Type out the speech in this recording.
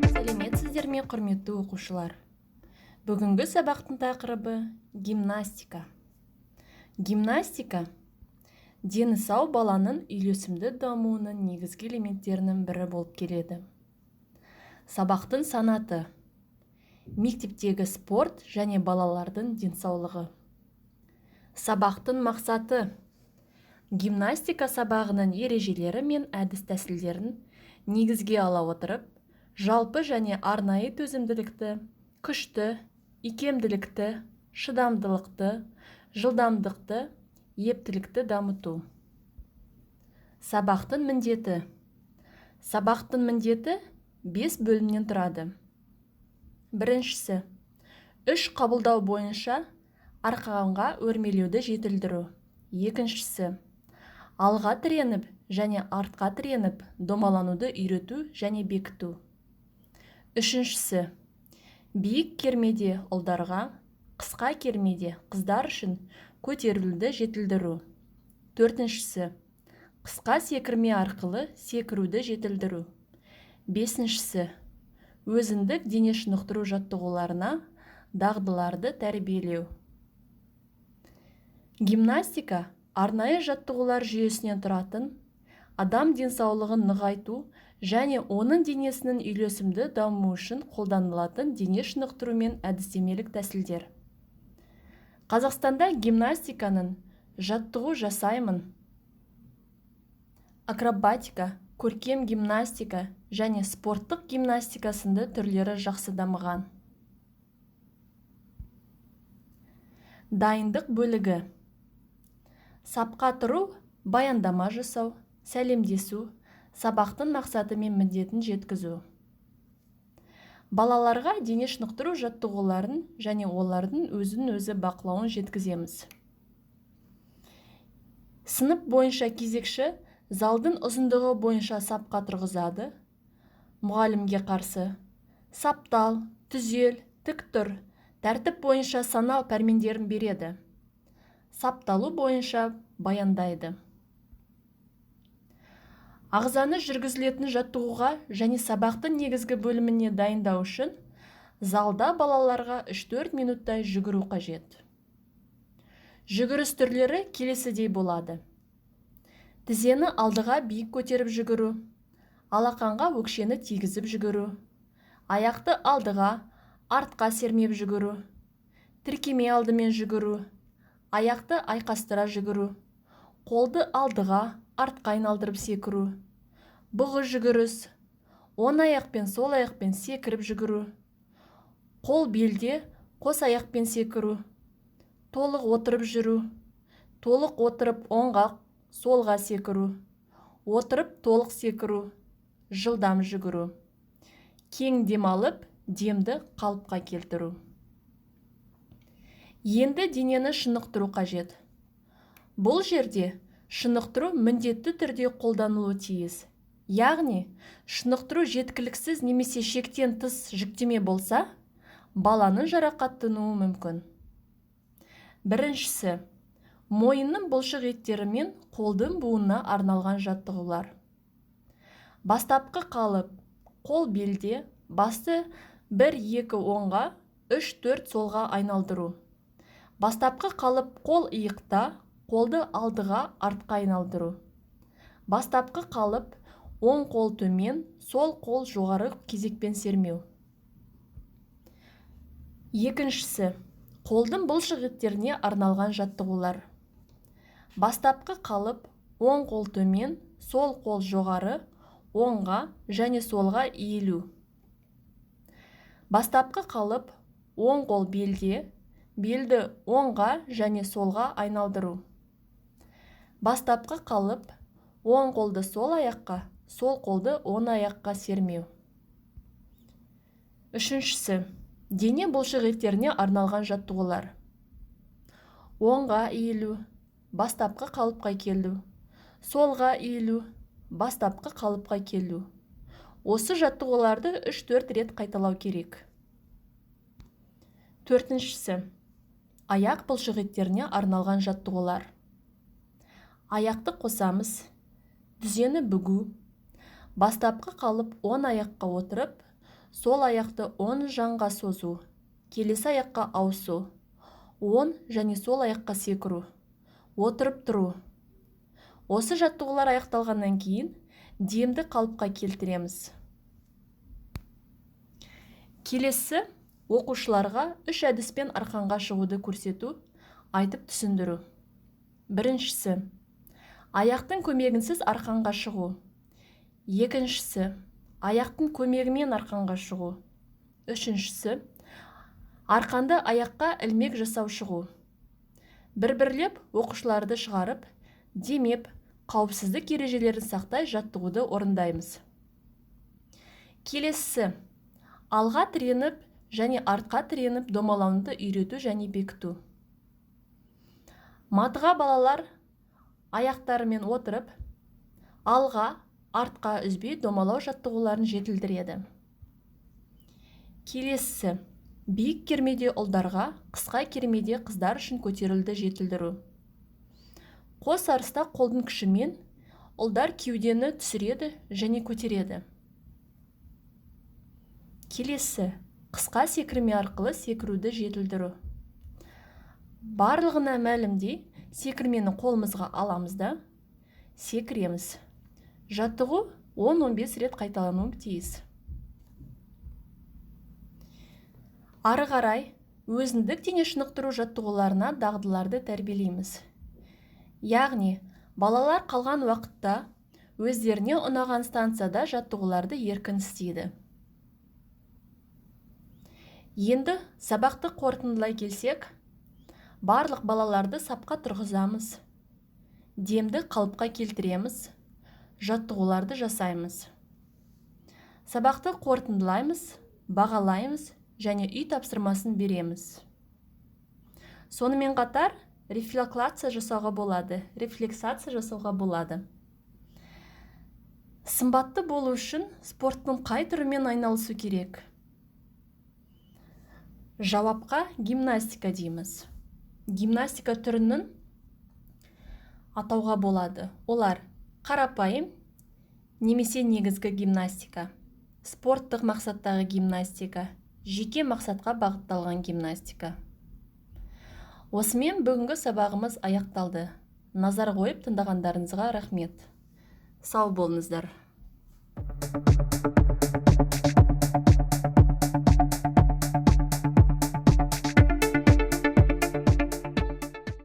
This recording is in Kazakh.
Сәлеметсіздер ме, құрметті оқушылар? Бүгінгі сабақтың тақырыбы гимнастика. Гимнастика дені сау баланың үйлесімді дамуының негізгі элементтерінің бірі болып келеді. Сабақтың санаты: мектептегі спорт және балалардың денсаулығы. Сабақтың мақсаты: гимнастика сабағының ережелері мен әдіс-тәсілдерін негізге ала отырып, жалпы және арнайы төзімділікті, күшті, икемділікті, шыдамдылықты, жылдамдықты, ептілікті дамыту. Сабақтың міндеті: сабақтың міндеті 5 бөлімнен тұрады. Біріншісі, 3 қабылдау бойынша арқанға өрмелеуді жетілдіру. Екіншісі, алға тіреніп және артқа тіреніп домалануды үйрету және бекіту. Үшіншісі, биік кермеде ұлдарға, қысқа кермеде қыздар үшін көтерілуді жетілдіру. Төртіншісі, қысқа секірме арқылы секіруді жетілдіру. Бесіншісі, өзіндік дене шынықтыру жаттығуларына дағдыларды тәрбиелеу. Гимнастика арнайы жаттығулар жүйесінен тұратын, адам денсаулығын нығайту және оның денесінің үйлесімді дамуы үшін қолданылатын дене шынықтыру мен әдістемелік тәсілдер. Қазақстанда гимнастиканың жаттығу жасаймын, акробатика, көркем гимнастика және спорттық гимнастика сынды түрлері жақсы дамыған. Дайындық бөлігі: сапқа тұру, баяндама жасау, сәлемдесу, сабақтың мақсаты мен міндетін жеткізу. Балаларға дене шынықтыру жаттығуларын және олардың өзін-өзі бақылауын жеткіземіз. Сынып бойынша кезекші залдың ұзындығы бойынша сапқа тұрғызады. Мұғалімге қарсы саптал, түзел, тік тұр, тәртіп бойынша санау пәрмендерін береді. Сапталу бойынша баяндайды. Ағзаны жүргізілетін жаттығуға және сабақтың негізгі бөліміне дайындау үшін залда балаларға 3-4 минуттай жүгіру қажет. Жүгіріс түрлері келесідей болады: тізені алдыға биік көтеріп жүгіру, алақанға өкшені тигізіп жүгіру, аяқты алдыға, артқа сермеп жүгіру, тіркеме алдымен жүгіру, аяқты айқастыра жүгіру, қолды алдыға, артқа айналдырып секіру, бұғы жүгіріс, оң аяқпен сол аяқпен секіріп жүгіру, қол белде қос аяқпен секіру, толық отырып жүру, толық отырып оңға солға секіру, отырып толық секіру, жылдам жүгіру, кең демалып, демді қалыпқа келтіру. Енді денені шынықтыру қажет. Бұл жерде шынықтыру міндетті түрде қолданылуы тиіс. Яғни, шынықтыру жеткіліксіз немесе шектен тыс жүктеме болса, баланың жарақаттануы мүмкін. Біріншісі, мойынның бұлшық еттері мен қолдың буынына арналған жаттығулар. Бастапқы қалып, қол белде, басты 1-2 оңға, 3-4 солға айналдыру. Бастапқы қалып, қол иықта, қолды алдыға, артқа айналдыру. Бастапқы қалып, оң қол төмен, сол қол жоғары кезекпен сермеу. Екіншісі, қолдың бұлшық еттеріне арналған жаттығулар. Бастапқы қалып, оң қол төмен, сол қол жоғары, оңға және солға иілу. Бастапқы қалып, оң қол белде, белді оңға және солға айналдыру. Бастапқы қалып, оң қолды сол аяққа, сол қолды оң аяққа сермеу. Үшіншісі, дене бұлшық еттеріне арналған жаттығулар. Оңға иілу, бастапқы қалыпқа келу, солға иілу, бастапқы қалыпқа келу. Осы жаттығуларды 3-4 рет қайталау керек. Төртіншісі, аяқ бұлшық еттеріне арналған жаттығулар. Аяқты қосамыз, тізені бүгу, бастапқы қалып 10 аяққа отырып, сол аяқты 10 жанға созу, келесі аяққа ауысу, 10 және сол аяққа секіру, отырып тұру. Осы жаттығулар аяқталғаннан кейін демді қалыпқа келтіреміз. Келесі оқушыларға 3 әдіспен арқанға шығуды көрсету, айтып түсіндіру. Біріншісі, аяқтың көмегінсіз арқанға шығу. Екіншісі, аяқтың көмегімен арқанға шығу. Үшіншісі, арқанды аяққа ілмек жасау шығу. Бір-бірлеп оқушыларды шығарып, демеп, қауіпсіздік ережелерін сақтай жаттығуды орындаймыз. Келесі, алға тіреніп және артқа тіреніп домалауды үйрету және бекіту. Матыға балалар аяқтарымен отырып, алға, артқа үзбей домалау жаттығуларын жетілдіреді. Келесі, биік кермеде ұлдарға, қысқа кермеде қыздар үшін көтерілді жетілдіру. Қос арыста қолдың күшімен ұлдар кеудені түсіреді және көтереді. Келесі, қысқа секірме арқылы секіруді жетілдіру. Барлығына мәлімдей, секірмені қолымызға аламыз да, секіреміз. Жаттығу 10-15 рет қайталануы тиіс. Ары қарай, өзіндік дене шынықтыру жаттығуларына дағдыларды тәрбиелейміз. Яғни, балалар қалған уақытта өздеріне ұнаған станцияда жаттығуларды еркін істейді. Енді сабақты қорытындылай келсек, барлық балаларды сапқа тұрғызамыз, демді қалыпқа келтіреміз, жаттығуларды жасаймыз. Сабақты қорытындылаймыз, бағалаймыз және үй тапсырмасын береміз. Сонымен қатар, рефлексация жасауға болады. Сымбатты болу үшін спорттың қай түрімен айналысу керек? Жауапқа гимнастика дейміз. Гимнастика түрінің атауға болады. Олар қарапайым немесе негізгі гимнастика, спорттық мақсаттағы гимнастика, жеке мақсатқа бағытталған гимнастика. Осымен бүгінгі сабағымыз аяқталды. Назар қойып тыңдағандарыңызға рахмет. Сау болыңыздар.